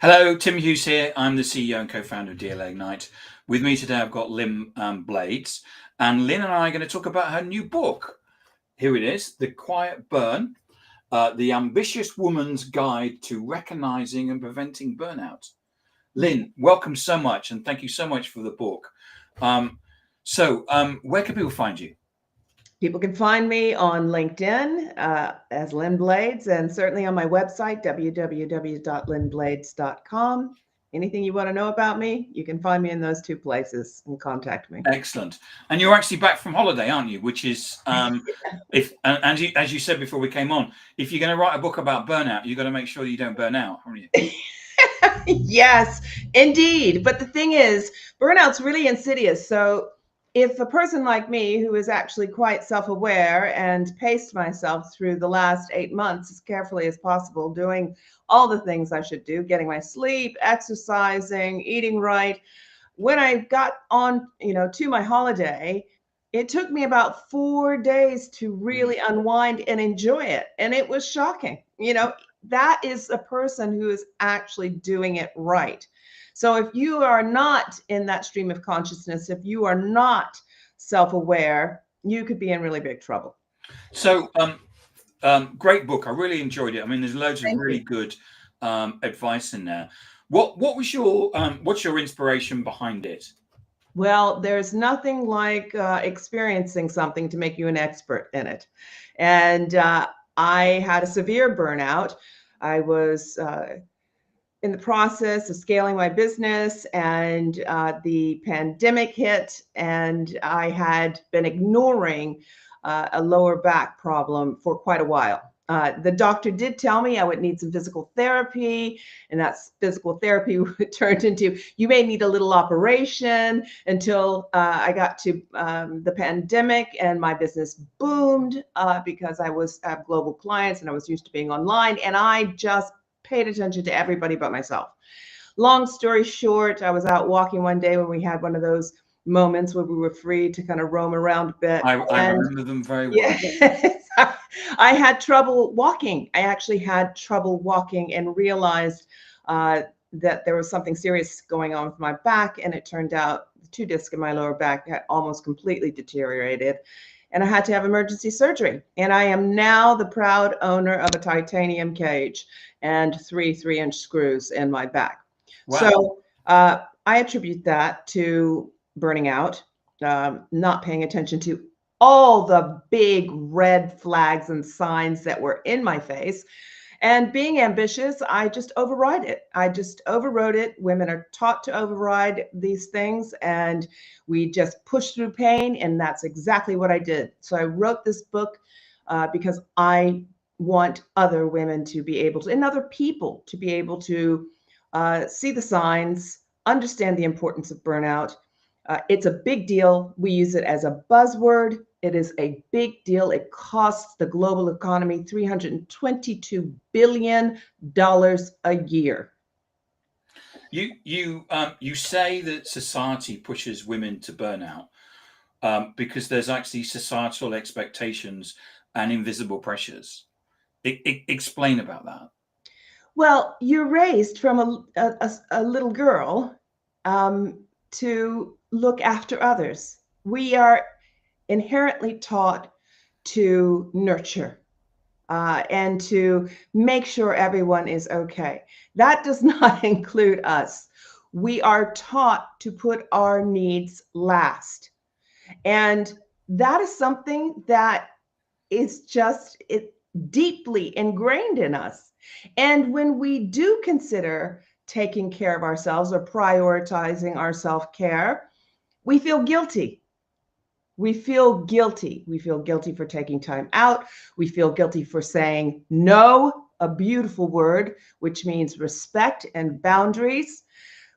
Hello, Tim Hughes here. I'm the CEO and co-founder of DLA Ignite. With me today, I've got Lynn Blades, and Lynn and I are going to talk about her new book. Here it is, The Quiet Burn, The Ambitious Woman's Guide to Recognizing and Preventing Burnout. Lynn, welcome so much, and thank you so much for the book. Where can people find you? People can find me on LinkedIn as Lynn Blades, and certainly on my website, www.lynnblades.com. Anything you want to know about me, you can find me in those two places and contact me. Excellent. And you're actually back from holiday, aren't you? Which is, as you said before we came on, if you're going to write a book about burnout, you've got to make sure you don't burn out, haven't you? Yes, indeed. But the thing is, burnout's really insidious. So if a person like me, who is actually quite self-aware and paced myself through the last 8 months as carefully as possible, doing all the things I should do, getting my sleep, exercising, eating right, when I got on, to my holiday, it took me about 4 days to really unwind and enjoy it. And it was shocking. That is a person who is actually doing it right. So if you are not in that stream of consciousness, if you are not self-aware, you could be in really big trouble. So, great book. I really enjoyed it. I mean, there's loads of really good advice in there. What's your inspiration behind it? Well, there's nothing like experiencing something to make you an expert in it. And I had a severe burnout. I was in the process of scaling my business, and the pandemic hit, and I had been ignoring a lower back problem for quite a while. The doctor did tell me I would need some physical therapy, and that physical therapy turned into, you may need a little operation, until I got to the pandemic, and my business boomed because I have global clients and I was used to being online, and I just paid attention to everybody but myself. Long story short, I was out walking one day when we had one of those moments where we were free to kind of roam around a bit. I remember them very well. Yeah, I had trouble walking. I actually had trouble walking and realized that there was something serious going on with my back. And it turned out the 2 discs in my lower back had almost completely deteriorated. And I had to have emergency surgery. And I am now the proud owner of a titanium cage and 3 3-inch screws in my back. Wow. So I attribute that to burning out, not paying attention to all the big red flags and signs that were in my face. And being ambitious, I just override it. I just overrode it. Women are taught to override these things, and we just push through pain. And that's exactly what I did. So I wrote this book because I want other women to be able to, and other people to be able to see the signs, understand the importance of burnout. It's a big deal. We use it as a buzzword. It is a big deal. It costs the global economy $322 billion a year. You say that society pushes women to burnout because there's actually societal expectations and invisible pressures. Explain about that. Well, you're raised from a little girl to look after others. We are inherently taught to nurture and to make sure everyone is okay. That does not include us. We are taught to put our needs last. And that is something that is just deeply ingrained in us. And when we do consider taking care of ourselves or prioritizing our self-care, we feel guilty. We feel guilty. We feel guilty for taking time out. We feel guilty for saying no, a beautiful word, which means respect and boundaries.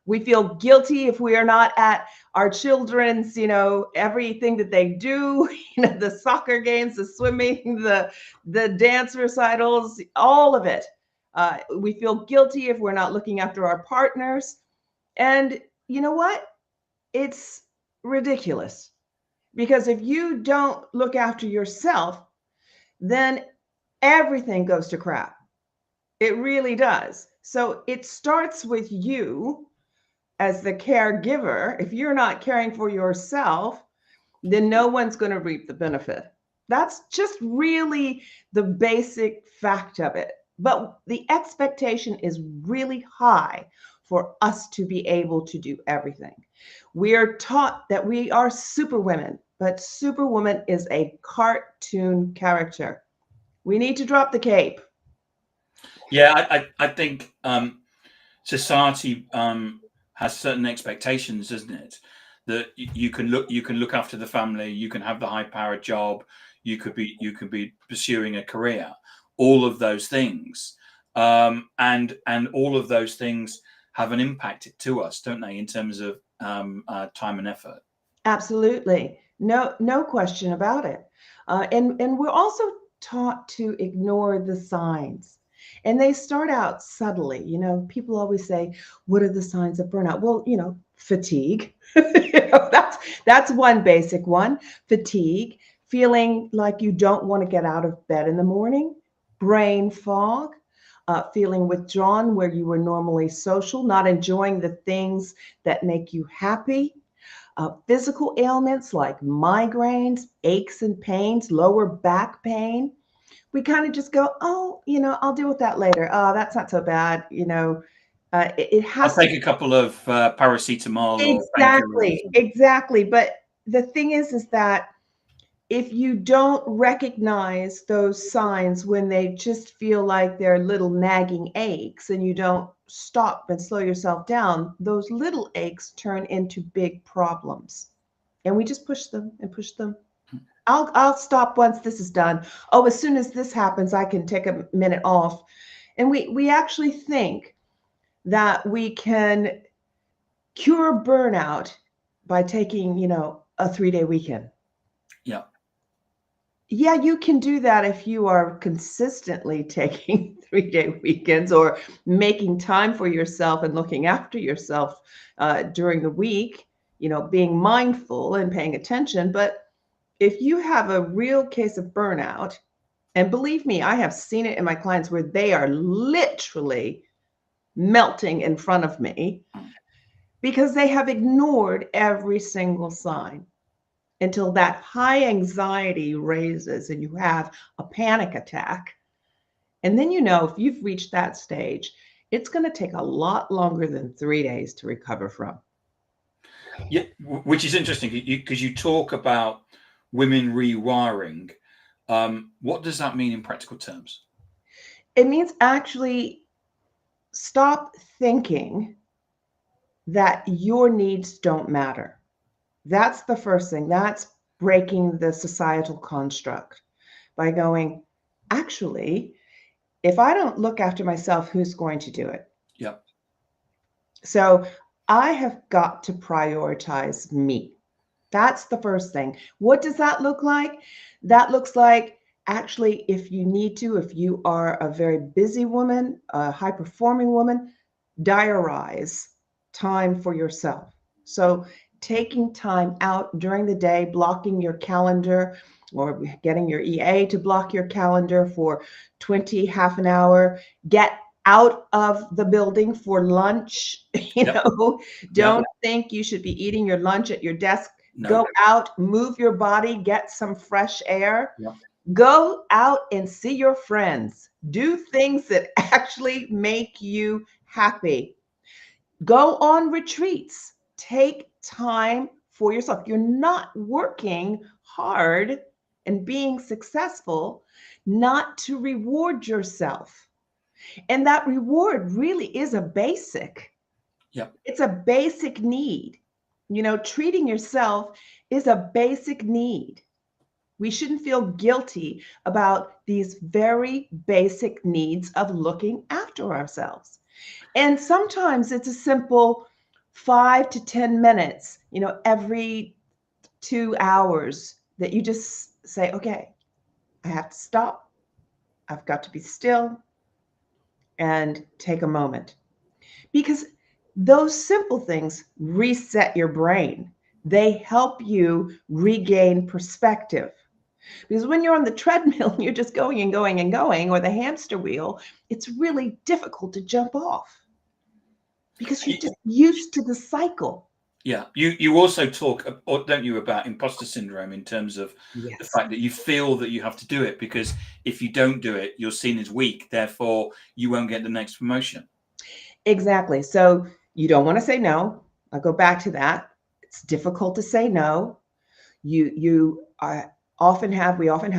We feel guilty if we are not at our children's, everything that they do, the soccer games, the swimming, the dance recitals, all of it. We feel guilty if we're not looking after our partners. And you know what? It's ridiculous. Because if you don't look after yourself, then everything goes to crap. It really does. So it starts with you as the caregiver. If you're not caring for yourself, then no one's going to reap the benefit. That's just really the basic fact of it. But the expectation is really high for us to be able to do everything. We are taught that we are superwomen, but superwoman is a cartoon character. We need to drop the cape. Yeah, I think society has certain expectations, doesn't it? That you can look after the family, you can have the high powered job, you could be pursuing a career, all of those things, and all of those things have an impact to us, don't they, in terms of time and effort. Absolutely. No, no question about it. And we're also taught to ignore the signs. And they start out subtly. People always say, what are the signs of burnout? Well, fatigue. That's one basic one. Fatigue, feeling like you don't want to get out of bed in the morning, brain fog, feeling withdrawn where you were normally social, not enjoying the things that make you happy, physical ailments like migraines, aches and pains, lower back pain. We kind of just go, oh, I'll deal with that later. Oh, that's not so bad. It I'll has to. take a couple of paracetamol or painkillers or Exactly, something. exactly. But the thing is that if you don't recognize those signs when they just feel like they're little nagging aches and you don't stop and slow yourself down, those little aches turn into big problems. And we just push them and push them. I'll stop once this is done. Oh, as soon as this happens, I can take a minute off. And we actually think that we can cure burnout by taking, a 3-day weekend. Yeah. Yeah, you can do that if you are consistently taking 3-day weekends or making time for yourself and looking after yourself during the week, being mindful and paying attention. But if you have a real case of burnout, and believe me, I have seen it in my clients where they are literally melting in front of me because they have ignored every single sign until that high anxiety raises and you have a panic attack. And then, if you've reached that stage, it's going to take a lot longer than 3 days to recover from. Yeah, which is interesting because you talk about women rewiring. What does that mean in practical terms? It means actually stop thinking that your needs don't matter. That's the first thing. That's breaking the societal construct by going, actually, if I don't look after myself, who's going to do it? Yeah. So I have got to prioritize me. That's the first thing. What does that look like? That looks like actually, if you need to, if you are a very busy woman, a high performing woman, diarize time for yourself. So taking time out during the day, blocking your calendar or getting your EA to block your calendar for 20, half an hour, get out of the building for lunch. Yep. Yep. Don't think you should be eating your lunch at your desk. No. Go out, move your body, get some fresh air. Yep. Go out and see your friends. Do things that actually make you happy. Go on retreats. Take time for yourself. You're not working hard and being successful not to reward yourself. And that reward really is a basic. Yep. It's a basic need. Treating yourself is a basic need. We shouldn't feel guilty about these very basic needs of looking after ourselves. And sometimes it's a simple 5 to 10 minutes, every 2 hours that you just say, okay, I have to stop. I've got to be still and take a moment. Because those simple things reset your brain. They help you regain perspective. Because when you're on the treadmill and you're just going and going and going, or the hamster wheel, it's really difficult to jump off because you're Y- just used to the cycle. Yeah, you also talk, don't you, about imposter syndrome in terms of the Yes. fact that you feel that you have to do it because if you don't do it, you're seen as weak. Therefore, you won't get the next promotion. Exactly. So you don't want to say no. I'll go back to that. It's difficult to say no. You we often have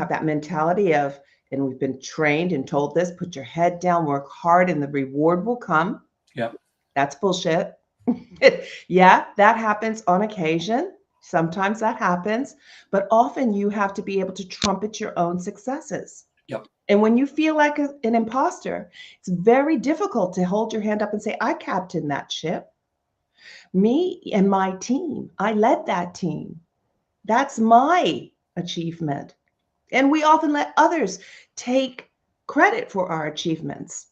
that mentality of, and we've been trained and told this, put your head down, work hard, and the reward will come. Yeah, That's bullshit. Yeah, that happens on occasion. Sometimes that happens, but often you have to be able to trumpet your own successes. yeah, And when you feel like an imposter, it's very difficult to hold your hand up and say, I captained that ship. Me and my team, I led that team. That's my achievement. And we often let others take credit for our achievements.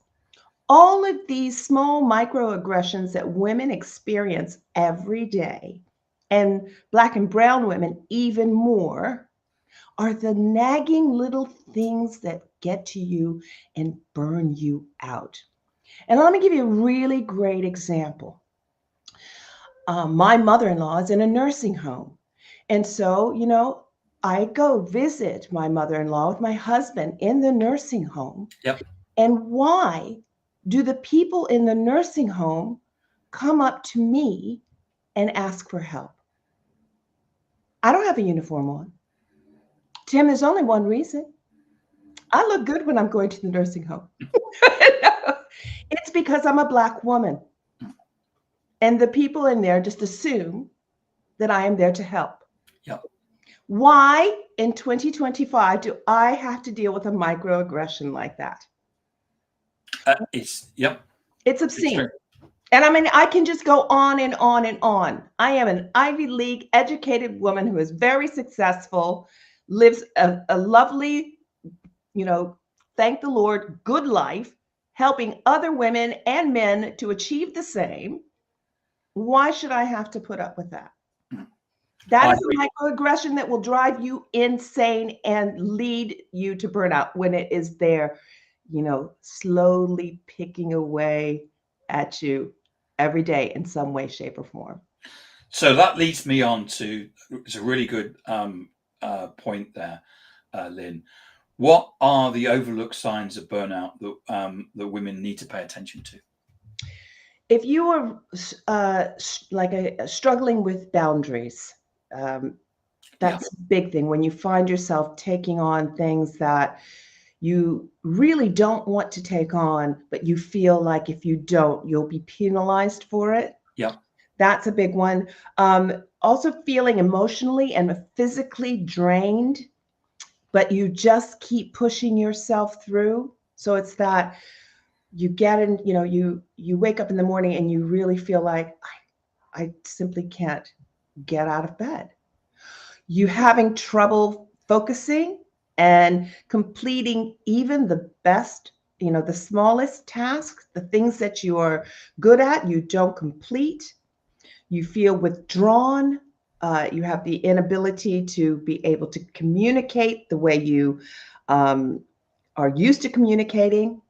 All of these small microaggressions that women experience every day, and Black and brown women even more, are the nagging little things that get to you and burn you out. And let me give you a really great example. My mother in law is in a nursing home. And so, I go visit my mother in law with my husband in the nursing home. yeah. And why do the people in the nursing home come up to me and ask for help? I don't have a uniform on. Tim, there's only one reason. I look good when I'm going to the nursing home. It's because I'm a Black woman. And the people in there just assume that I am there to help. Yeah. Why in 2025 do I have to deal with a microaggression like that? It's yep. It's It's obscene. true. And I mean, I can just go on and on and on. I am an Ivy League educated woman who is very successful, lives a lovely, thank the Lord, good life, helping other women and men to achieve the same. Why should I have to put up with that? That I is a microaggression that will drive you insane and lead you to burnout when it is there, slowly picking away at you every day in some way, shape, or form. So that leads me on to it's a really good point there, Lynn. What are the overlooked signs of burnout that women need to pay attention to? If you are struggling with boundaries, Yeah, that's a big thing. When you find yourself taking on things that you really don't want to take on, but you feel like if you don't, you'll be penalized for it. yeah, That's a big one. Also, feeling emotionally and physically drained, but you just keep pushing yourself through. So it's that you get in, you wake up in the morning and you really feel like I simply can't get out of bed. You having trouble focusing and completing even the best, the smallest tasks, the things that you are good at, you don't complete. You feel withdrawn. You have the inability to be able to communicate the way you are used to communicating.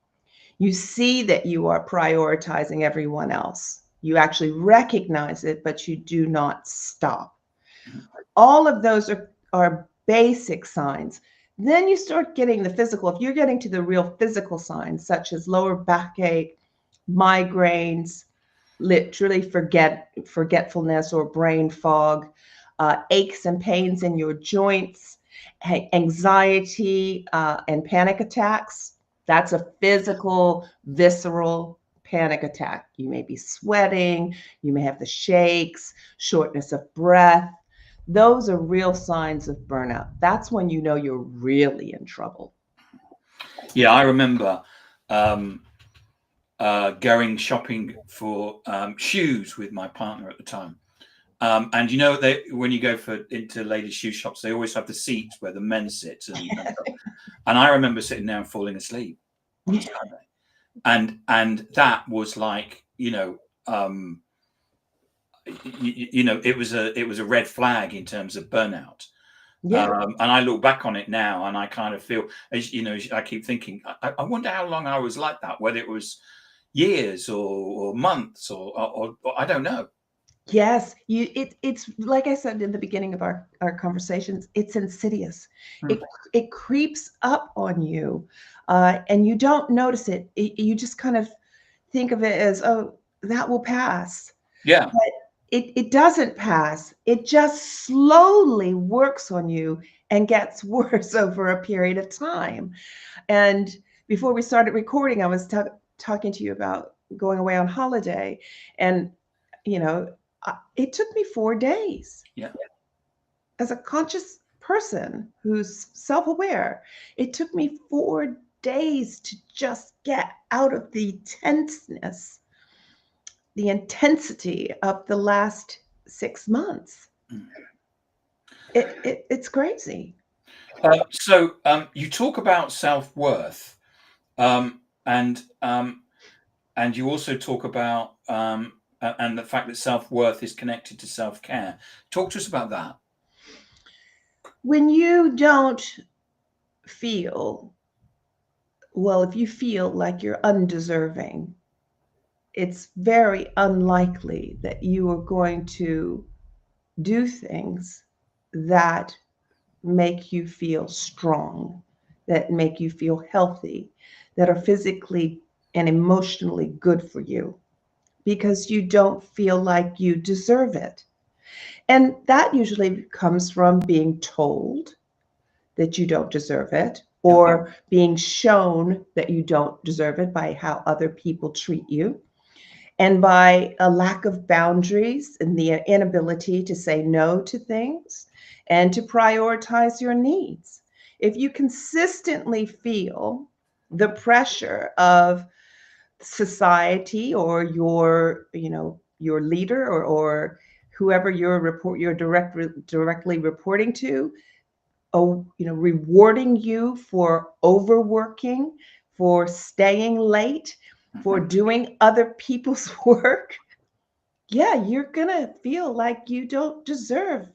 You see that you are prioritizing everyone else. You actually recognize it, but you do not stop. All of those are basic signs. Then you start getting the physical. If you're getting to the real physical signs, such as lower backache, migraines, literally forgetfulness or brain fog, aches and pains in your joints, anxiety, and panic attacks. That's a physical, visceral panic attack. You may be sweating, you may have the shakes, shortness of breath. Those are real signs of burnout. That's when you know you're really in trouble. yeah. I remember going shopping for shoes with my partner at the time. And when you go into ladies' shoe shops, they always have the seats where the men sit, and I remember sitting there and falling asleep on a Saturday, and that was like it was a red flag in terms of burnout. Yeah. And I look back on it now and I kind of feel, as you know, I keep thinking, I wonder how long I was like that, whether it was years or months or I don't know. Yes, it's like I said in the beginning of our conversations, it's insidious. Hmm. It creeps up on you, and you don't notice it. You just kind of think of it as, oh, that will pass. Yeah. But it doesn't pass. It just slowly works on you and gets worse over a period of time. And before we started recording, I was talking to you about going away on holiday, and you know, it took me 4 days Yeah. as a conscious person who's self-aware. It took me 4 days to just get out of the tenseness, the intensity of the last 6 months. Mm. It's crazy. So you talk about self-worth, um, and um, and you also talk about and the fact that self-worth is connected to self-care. Talk to us about that. When you don't feel, well, if you feel like you're undeserving, it's very unlikely that you are going to do things that make you feel strong, that make you feel healthy, that are physically and emotionally good for you, because you don't feel like you deserve it. And that usually comes from being told that you don't deserve it, Yeah. or being shown that you don't deserve it by how other people treat you, and by a lack of boundaries and the inability to say no to things and to prioritize your needs. If you consistently feel the pressure of society or your leader, or whoever directly reporting to, rewarding you for overworking, for staying late, for Mhm. doing other people's work, yeah, you're gonna feel like you don't deserve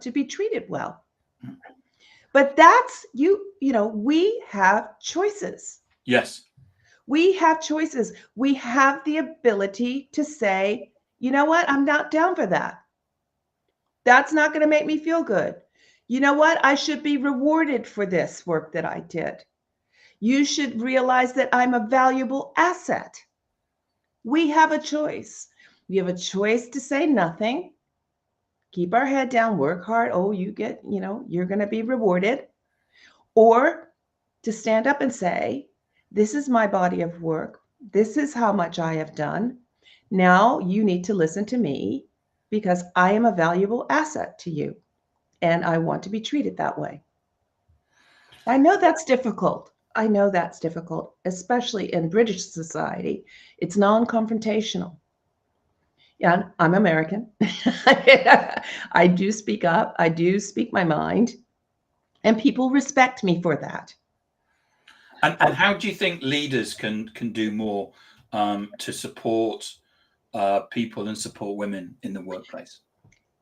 to be treated well. Mhm. But that's we have choices. Yes. We have choices. We have the ability to say, you know what, I'm not down for that. That's not going to make me feel good. You know what? I should be rewarded for this work that I did. You should realize that I'm a valuable asset. We have a choice. We have a choice to say nothing, keep our head down, work hard. Oh, you're going to be rewarded. Or to stand up and say, this is my body of work. This is how much I have done. Now you need to listen to me because I am a valuable asset to you and I want to be treated that way. I know that's difficult. I know that's difficult, especially in British society. It's non-confrontational. Yeah, I'm American. I do speak up. I do speak my mind, and people respect me for that. And how do you think leaders can do more to support people and support women in the workplace?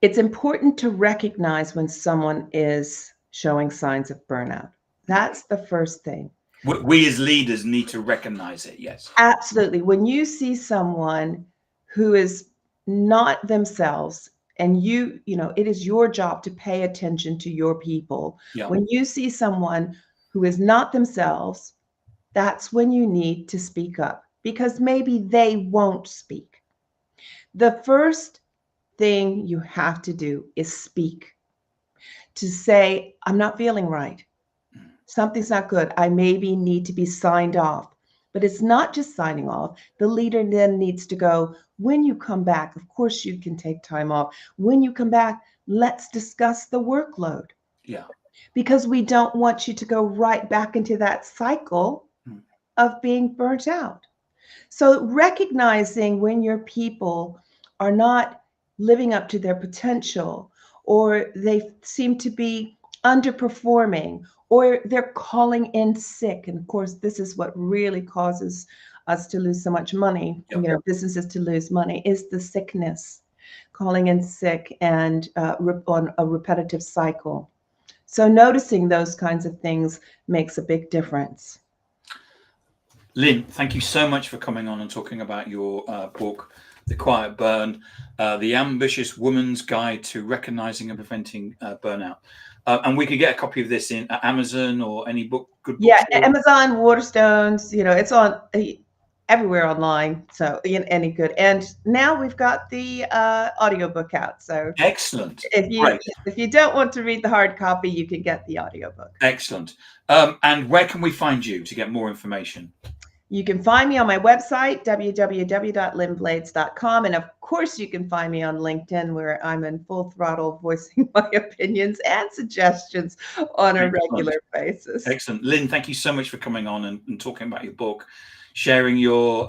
It's important to recognize when someone is showing signs of burnout. That's the first thing. We as leaders need to recognize it. Yes. Absolutely. When you see someone who is not themselves, and it is your job to pay attention to your people. Yeah. When you see someone who is not themselves, that's when you need to speak up, because maybe they won't speak. The first thing you have to do is speak, to say, I'm not feeling right. Something's not good. I maybe need to be signed off. But it's not just signing off. The leader then needs to go, when you come back, of course you can take time off. When you come back, let's discuss the workload, Yeah. because we don't want you to go right back into that cycle Mm. of being burnt out. So recognizing when your people are not living up to their potential, or they seem to be underperforming, or they're calling in sick. And of course, this is what really causes us to lose so much money, Yeah. businesses to lose money, is the sickness, calling in sick, and on a repetitive cycle. So noticing those kinds of things makes a big difference. Lynn, thank you so much for coming on and talking about your book, The Quiet Burn, The Ambitious Woman's Guide to Recognizing and Preventing Burnout. And we could get a copy of this in Amazon or any good Yeah, bookstore. Amazon, Waterstones, it's on everywhere online. So any good. And now we've got the audiobook out. So Excellent. if you don't want to read the hard copy, you can get the audiobook. Excellent. And where can we find you to get more information? You can find me on my website, www.lynnblades.com. And of course, you can find me on LinkedIn, where I'm in full throttle voicing my opinions and suggestions on a regular basis. Excellent. Lynn, thank you so much for coming on and talking about your book, sharing your